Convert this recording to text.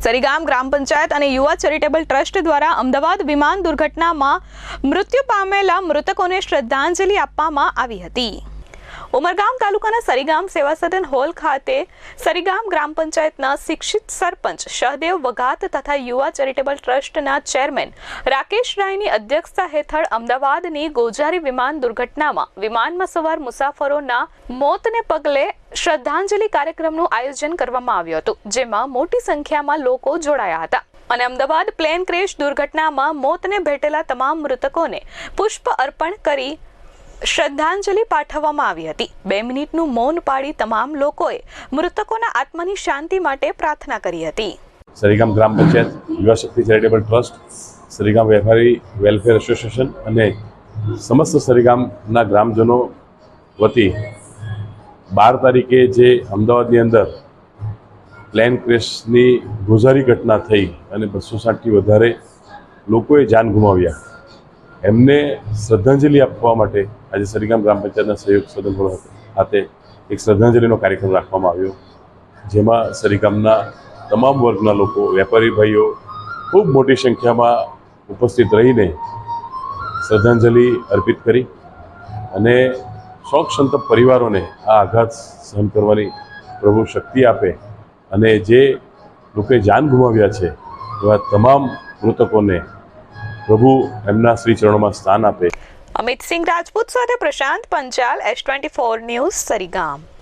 સરીગામ ગ્રામ પંચાયત અને યુવા charitable trust દ્વારા અમદાવાદ વિમાન દુર્ઘટનામાં મૃત્યુ પામેલા મૃતકોને શ્રદ્ધાંજલિ આપવામાં આવી હતી। ઉમરગામ તાલુકાના સરીગામ સેવા સદન હોલ ખાતે સરીગામ ગ્રામ પંચાયતના શિક્ષિત સરપંચ સહદેવ વઘાત તથા યુવા ચેરિટેબલ ટ્રસ્ટના ચેરમેન રાકેશ રાયની અધ્યક્ષતા હેઠળ અમદાવાદની ગોજારી વિમાન દુર્ઘટનામાં વિમાનમાં સવાર મુસાફરોના મોતને પગલે શ્રદ્ધાંજલિ કાર્યક્રમનું આયોજન કરવામાં આવ્યું હતું, જેમાં મોટી સંખ્યામાં લોકો જોડાયા હતા અને અમદાવાદ પ્લેન ક્રેશ દુર્ઘટનામાં મોતને ભેટેલા તમામ મૃતકોને પુષ્પ અર્પણ કરી શ્રદ્ધાંજલિ પાઠવવામાં આવી હતી। 2 મિનિટનું મૌન પાળી તમામ લોકોએ મૃતકોના આત્માની શાંતિ માટે પ્રાર્થના કરી હતી। સરીગામ ગ્રામ પંચાયત, યુવા શક્તિ ચેરિટેબલ ટ્રસ્ટ, સરીગામ વેપારી વેલફેર એસોસિએશન અને સમસ્ત સરીગામના ગ્રામજનો વતી 12 તારીખે જે અમદાવાદની અંદર પ્લેન ક્રેશની ગોઝારી ઘટના થઈ અને 260થી વધારે લોકોએ જાન ગુમાવ્યા, એમને શ્રદ્ધાંજલિ આપવા માટે આજે સરીગામ ગ્રામ પંચાયતના સહયોગ સદન હોલ ખાતે એક શ્રદ્ધાંજલિનો કાર્યક્રમ રાખવામાં આવ્યો, જેમાં સરીગામના તમામ વર્ગના લોકો, વેપારી ભાઈઓ ખૂબ મોટી સંખ્યામાં ઉપસ્થિત રહીને શ્રદ્ધાંજલિ અર્પિત કરી અને શોક સંતપ્ત પરિવારોને આ આઘાત સહન કરવાની પ્રભુ શક્તિ આપે અને જે લોકોએ જાન ગુમાવ્યા છે એવા તમામ મૃતકોને પ્રભુ એમના શ્રી ચરણોમાં સ્થાન આપે। અમિત સિંહ રાજપૂત સાથે પ્રશાંત પંચાલ, S24 ન્યૂઝ, સરીગામ।